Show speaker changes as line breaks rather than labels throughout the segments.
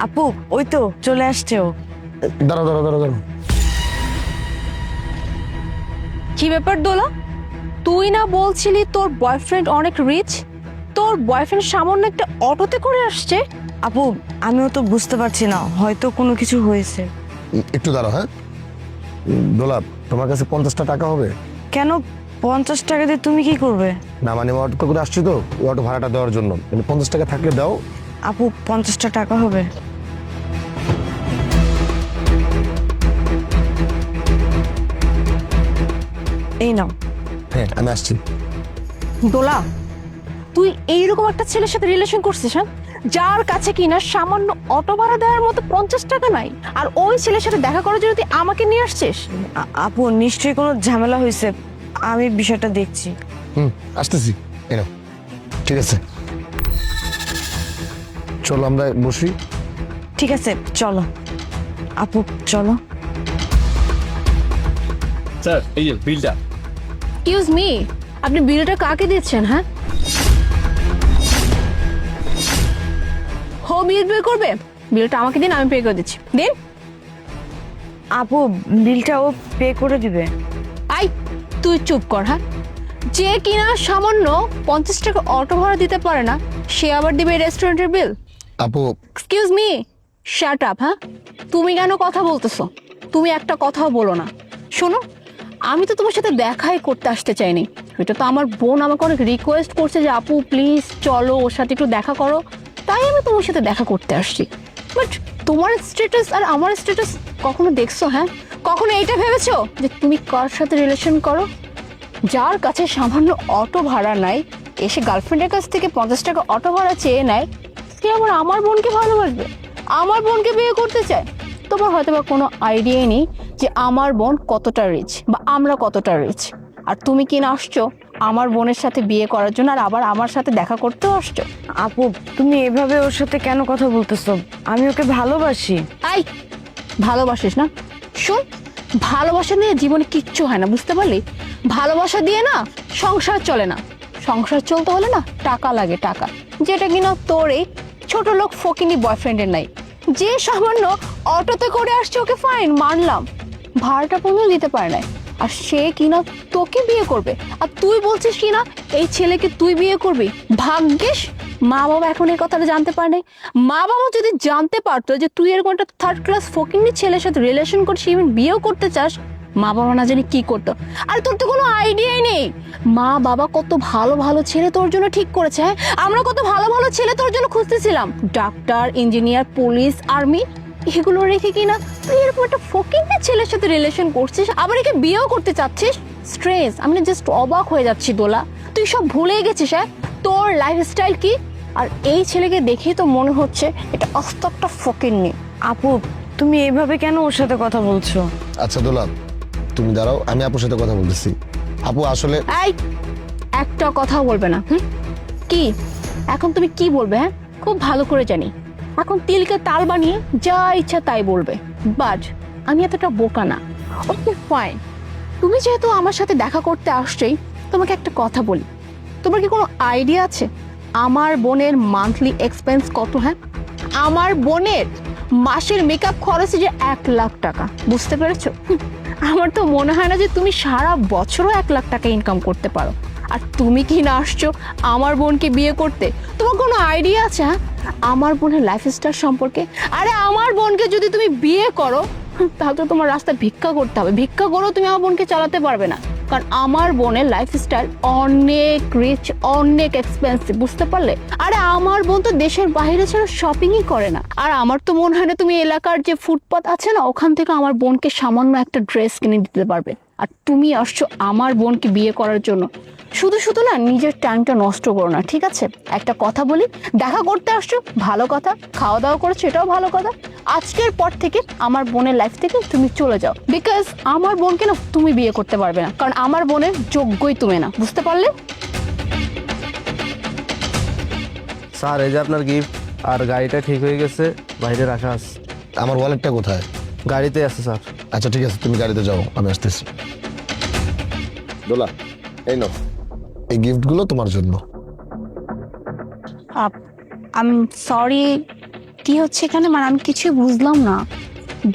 আপু ওই তো চলে আসছে ও।
দাঁড়াও দাঁড়াও দাঁড়াও দাঁড়াও।
কি ব্যাপার দোলা, তুই না বলছিলি তোর বয়ফ্রেন্ড অনেক রিচ? তোর বয়ফ্রেন্ড সামান্য একটা অটোতে করে আসছে?
আপু আমিও তো বুঝতে পারছি না, হয়তো কোনো কিছু হয়েছে।
একটু দাঁড়াও। হ্যাঁ দোলা, তোমার কাছে 50টা টাকা হবে?
কেন 50 টাকা দিয়ে তুমি কি করবে?
না মানে অটো করে আসছি তো, ওই অটো ভাড়াটা দেওয়ার জন্য। মানে 50 টাকা থাকলে দাও।
আপু 50টা টাকা হবে? এই নাও।
হ্যাঁ আমি আসছি।
দোলা, তুই এইরকম একটা ছেলের সাথে রিলেশন করছিস, হ্যাঁ? যার কাছে কিনা সামান্য অটো ভাড়া দেওয়ার মতো 50 টাকা নাই, আর ওই ছেলের সাথে দেখা করার জন্য তুই আমাকে নিয়ে আসছিস?
আপু নিশ্চয়ই কোনো ঝামেলা হয়েছে, আমি বিষয়টা দেখছি।
আসতেছি। এই নাও। ঠিক আছে, চলো আমরা বসি।
ঠিক আছে চলো আপু চলো।
স্যার এই যে বিলটা।
এক্সকিউজ মি, আপনি বিলটা কাকে দিচ্ছেন? হ্যাঁ, হো বিল পে করবে? বিলটা আমাকে দিন, আমি পে করে দিচ্ছি। দিন।
আপু বিলটা ও পে করে দিবে।
আই, তুই চুপ কর। হ্যাঁ, যে কিনা সামান্য 50 টাকা অটো ভাড়া দিতে পারে না, সে আবার দিবে রেস্টুরেন্টের বিল?
আপু
এক্সকিউজ মি, শাট আপ। হ্যাঁ, তুমি কেন কথা বলতেছো? তুমি একটা কথাও বলো না। শোনো, আমি তো তোমার সাথে দেখাই করতে আসতে চাইনি। এটা তো আমার বোন আমাকে অনেক রিকোয়েস্ট করছে যে আপু প্লিজ চলো ওর সাথে একটু দেখা করো, তাই আমি তোমার সাথে দেখা করতে আসছি। বাট তোমার স্ট্যাটাস আর আমার স্ট্যাটাস কখনো দেখছো? হ্যাঁ, কখনো এইটা ভেবেছো যে তুমি কার সাথে রিলেশন করো? যার কাছে সামান্য অটো ভাড়া নাই, এসে গার্লফ্রেন্ডের কাছ থেকে 50 টাকা অটো ভাড়া চেয়ে নেয়, সে আবার আমার বোনকে ভালোবাসবে, আমার বোনকে বিয়ে করতে চায়। তোমার হয়তো বা কোনো আইডিয়াই নেই যে আমার বোন কতটা রিচ বা আমরা কতটা রিচ। আর তুমি কিনা আসছো আমার বোনের সাথে বিয়ে করার জন্য, আর আবার আমার সাথে দেখা করতেও আসছো।
আপু তুমি এভাবে ওর সাথে কেন কথা বলতেছো? আমি ওকে ভালোবাসি।
আই, ভালোবাসিস না? শোন, ভালোবাসা নিয়ে জীবনে কিচ্ছু হয় না, বুঝতে পারলি? ভালোবাসা দিয়ে না সংসার চলে না। সংসার চলতে হলে না টাকা লাগে, টাকা, যেটা কিনা তোর এই ছোট লোক ফকিনি বয়ফ্রেন্ডের নাই। যে সামান্য অটোতে করে আসছে, ওকে ফাইন মানলাম, ভাড়াটা পর্যন্ত দিতে পারে না, আর সে কিনা তোকে বিয়ে করবে। আর তুই বলছিস কিনা এই ছেলেকে তুই বিয়ে করবি? ভাগ্যিস মা বাবা এখন এই কথাটা জানতে পারে নাই। মা বাবা যদি জানতে পারতো যে তুই এরকম একটা থার্ড ক্লাস ফকিন্নি ছেলের সাথে রিলেশন করছিস, ইভেন বিয়েও করতে চাস, মা বাবা না জানি কি করতো। আর তোর তো কোনো আইডিয়াই নেই মা বাবা কত ভালো ভালো ছেলে তোর জন্য ঠিক করেছে। হ্যাঁ, আমরা কত ভালো ভালো ছেলে তোর জন্য খুঁজতেছিলাম, ডাক্তার, ইঞ্জিনিয়ার, পুলিশ, আর্মি, এগুলো রেখে কিনা তুই এরকম একটা ফকিন্নি ছেলের সাথে রিলেশন করছিস, আবার একে বিয়েও করতে চাচ্ছিস। স্ট্রেস, আমি জাস্ট অবাক হয়ে যাচ্ছি দোলা, তুই সব ভুলে গেছিস। হ্যাঁ, তোর লাইফস্টাইল কি? আর এই ছেলেকে দেখেই তো মনে হচ্ছে এটা আস্ত একটা ফকিন্নি।
আপু তুমি এইভাবে কেন ওর সাথে কথা বলছো?
আচ্ছা দোলা, তুমি দাঁড়াও, আমি আপুর সাথে কথা বলতেছি। আপু আসলে
এই, একটা কথাও বলবে না। কি এখন তুমি কি বলবে? হ্যাঁ, খুব ভালো করে জানি এখন তিলকে তাল বানিয়ে যা ইচ্ছা তাই বলবে, বাট আমি এতটা বোকা না। ওকে ফাইন, তুমি যেহেতু আমার সাথে দেখা করতে আসছেই, তোমাকে একটা কথা বলি, তোমার কি কোনো আইডিয়া আছে আমার বোনের মান্থলি এক্সপেন্স কত? হ্যাঁ, আমার বোনের মাসের মেকআপ খরচে যে 1 লাখ টাকা, বুঝতে পেরেছো? আমার তো মনে হয় না যে তুমি সারা বছরও 1 লাখ টাকা ইনকাম করতে পারো। আর তুমি কি না আসছো আমার বোনকে বিয়ে করতে? তোমার কোনো আইডিয়া আছে হ্যাঁ আমার বোনের লাইফস্টাইল সম্পর্কে? আরে আমার বোনকে যদি তুমি বিয়ে করো, তাহলে তো তোমার রাস্তায় ভিক্ষা করতে হবে, ভিক্ষা করো, তুমি আমার বোনকে চালাতে পারবে না। কারণ আমার বোনের লাইফস্টাইল অনেক রিচ, অনেক এক্সপেন্সিভ, বুঝতে পারলে? আরে আমার বোন তো দেশের বাইরে ছাড়া শপিংই করে না। আর আমার তো মনে হয় না তুমি এলাকার যে ফুটপাত আছে না, ওখান থেকে আমার বোনকে সামান্য একটা ড্রেস কিনে দিতে পারবে। আর তুমি আসছো আমার বোনকে বিয়ে করার জন্য। শুধু শুধু না নিজের টাইমটা নষ্ট করো না, ঠিক আছে? একটা কথা বলি, দেখা করতে আসছো ভালো কথা, খাওয়া দাওয়া করেছো এটাও ভালো কথা, আজকের পর থেকে আমার বোনের লাইফ থেকে তুমি চলে যাও, বিকজ আমার বোনকে না তুমি বিয়ে করতে পারবে না, কারণ আমার বোনের যোগ্যই তুমি না, বুঝতে পারলে?
স্যার এই যে আপনার গিফট, আর গাড়িটা ঠিক হয়ে গেছে, বাইরে রাখা আছে।
আমার ওয়ালেটটা কোথায়?
গাড়িতে আছে স্যার।
আচ্ছা ঠিক আছে, তুমি গাড়িতে যাও, আমি আসতেছি। দোলা এই নাও, এই গিফটগুলো তোমার জন্য।
আই এম সরি, কি হচ্ছে এখানে? মানে আমি কিছুই বুঝলাম না।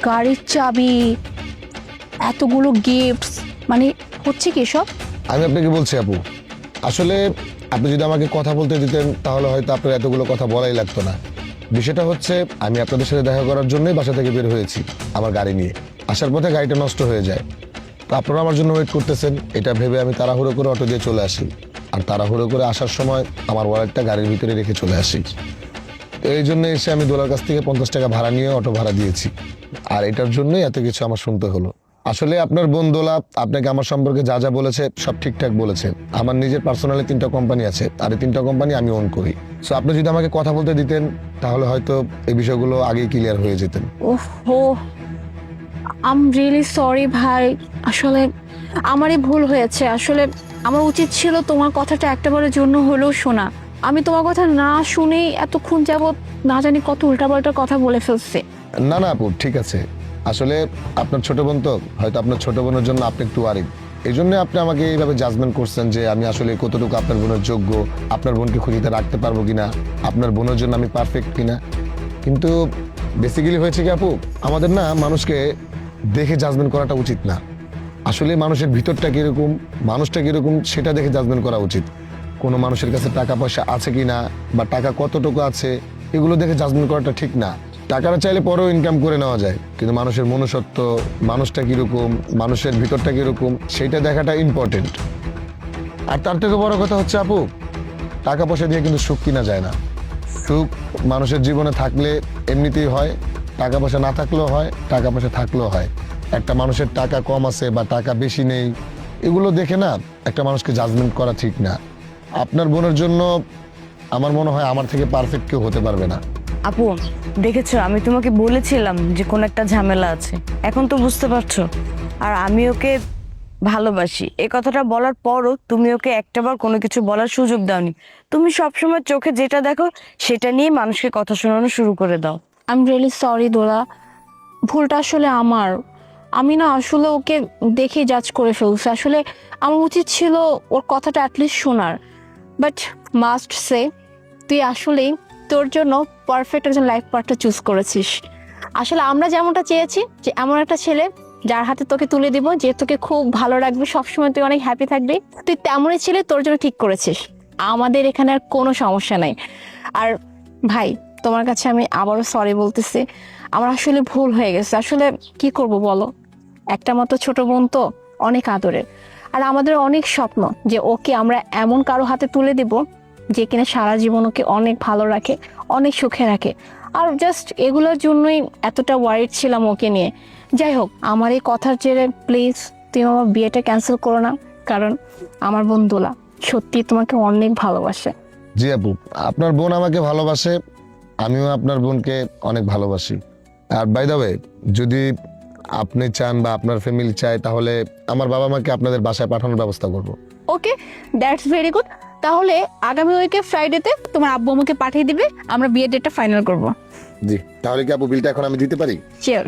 গাড়ির চাবি, এতগুলো গিফটস, মানে হচ্ছে কি সব?
আমি আপনাকে বলছি আপু, আসলে আপনি যদি আমাকে কথা বলতে দিতেন তাহলে হয়তো আপনার এতগুলো কথা বলাই লাগতো না। বিষয়টা হচ্ছে আমি আপনাদের সাথে দেখা করার জন্যই বাসা থেকে বের হয়েছি আমার গাড়ি নিয়ে। আসার পথে গাড়িটা নষ্ট হয়ে যায়, তো আপনারা আমার জন্য ওয়েট করতেছেন এটা ভেবে আমি তাড়াহুড়ো করে অটো দিয়ে চলে আসি। আর তাড়াহুড়ো করে আসার সময় আমার ওয়ালেটটা গাড়ির ভিতরে রেখে চলে আসি। তো এই জন্য এসে আমি দোলার কাছ থেকে 50 টাকা ভাড়া নিয়ে অটো ভাড়া দিয়েছি। আর এটার জন্যই এত কিছু আমার শুনতে হলো। আসলে আপনার বোন দোলা আপনাকে আমার সম্পর্কে যা যা বলেছে সব ঠিকঠাক বলেছে। আমার নিজের পার্সোনালি 3টা কোম্পানি আছে, আর এই 3টা কোম্পানি আমি ওন করি। সো আপনি যদি আমাকে কথা বলতে দিতেন তাহলে হয়তো এই বিষয়গুলো আগেই ক্লিয়ার হয়ে যেতেন।
ওহো, আই এম রিয়েলি সরি ভাই। আসলে আমারই ভুল হয়েছে। আসলে আমার উচিত ছিল তোমার কথাটা একটাবারের জন্য হলেও শোনা। আমি তোমার কথা না শুনেই এতক্ষণ যাবত না জানি কত উল্টাপাল্টা কথা বলে ফেলছে।
না না আপু, ঠিক আছে। আসলে আপনার ছোট বোন তো, হয়তো আপনার ছোট বোনের জন্য আপনি একটু ওয়ারিড। এই জন্য আপনি আমাকে এইভাবে জাজমেন্ট করছেন যে আমি আসলে কতটুকু আপনার বোনের যোগ্য, আপনার বোনকে খুঁজিতে রাখতে পারবো কিনা, আপনার বোনের জন্য আমি পারফেক্ট কিনা। কিন্তু বেসিক্যালি হয়েছে কি আপু, আমাদের না মানুষকে দেখে জাজমেন্ট করাটা উচিত না। আসলে মানুষের ভিতরটা কিরকম, মানুষটা কিরকম সেটা দেখে জাজমেন্ট করা উচিত। কোনো মানুষের কাছে টাকা পয়সা আছে কিনা বা টাকা কতটুকু আছে এগুলো দেখে জাজমেন্ট করাটা ঠিক না। টাকাটা চাইলে পরেও ইনকাম করে নেওয়া যায়, কিন্তু মানুষের মনুষ্যত্ব, মানুষটা কিরকম, মানুষের ভিতরটা কিরকম সেটা দেখাটা ইম্পর্টেন্ট। আর তার থেকে বড় কথা হচ্ছে আপু, টাকা পয়সা দিয়ে কিন্তু সুখ কিনা যায় না। সুখ মানুষের জীবনে থাকলে এমনিতেই হয়, টাকা পয়সা না থাকলেও হয়, টাকা পয়সা থাকলেও হয়। একটা মানুষের টাকা কম আছে বা টাকা বেশি নেই এগুলো দেখে না একটা মানুষকে জাজমেন্ট করা ঠিক না। আপনার বোনের জন্য আমার মনে হয় আমার থেকে পারফেক্ট কেউ হতে পারবে না।
আপু দেখেছো, আমি তোমাকে বলেছিলাম যে কোন একটা ঝামেলা আছে, এখন তো বুঝতে পারছো। আর আমি ওকে ভালোবাসি এই কথাটা বলার পরও তুমি ওকে একটাবার কোনো কিছু বলার সুযোগ দাওনি। তুমি সবসময় চোখে যেটা দেখো সেটা নিয়ে মানুষকে কথা শোনানো শুরু করে দাও।
আই এম রিয়েলি সরি দোলা, ভুলটা আসলে আমার। আমি না আসলে ওকে দেখে জাজ করে ফেলছি। আসলে আমার উচিত ছিল ওর কথাটা অ্যাটলিস্ট শোনার। বাট মাস্ট সে, তুই আসলেই তোর জন্য পারফেক্ট একজন লাইফ পার্টনার চুজ করেছিস। আসলে আমরা যেমনটা চেয়েছি যে এমন একটা ছেলে যার হাতে তোকে তুলে দিব, যে তোকে খুব ভালো রাখবে, সবসময় তুই অনেক হ্যাপি থাকবি, তুই তেমনই ছেলে তোর জন্য ঠিক করেছিস। আমাদের এখানে আর কোনো সমস্যা নাই। আর ভাই, তোমার কাছে আমি আবারও সরি বলতেছি। আমার আসলে ভুল হয়ে গেছে। আসলে কি করব বলো, একটা মতো ছোট বোন তো, অনেক আদরের। আর আমাদের অনেক স্বপ্ন যে ওকে আমরা এমন কারো হাতে তুলে দিব যে কিনা সারা জীবন ওকে অনেক ভালো রাখে, অনেক সুখে রাখে। আর জাস্ট এগুলোর জন্যই এতটা ওয়ারিড ছিলাম ওকে নিয়ে। যাই হোক, আমার এই কথার জেরে প্লিজ তুমি আমার বিয়েটা ক্যান্সেল করো না, কারণ আমার বোন দোলা সত্যি তোমাকে অনেক ভালোবাসে।
জি আপু, আপনার বোন আমাকে ভালোবাসে, আমিও আপনার বোনকে অনেক ভালোবাসি। আর বাই দ্য ওয়ে, যদি আপনি চান বা আপনার ফ্যামিলি চায় তাহলে আমার বাবা মাকে আপনাদের বাসায় পাঠানোর ব্যবস্থা করব।
ওকে, দ্যাটস ভেরি গুড। তাহলে আগামী উইকে ফ্রাইডেতে তোমার আব্বু আমাকে পাঠিয়ে দিবে, আমরা বিয়ের ডেটটা ফাইনাল করবো।
জি, তাহলে কি আপু বিলটা এখন আমি দিতে পারি?
শিওর।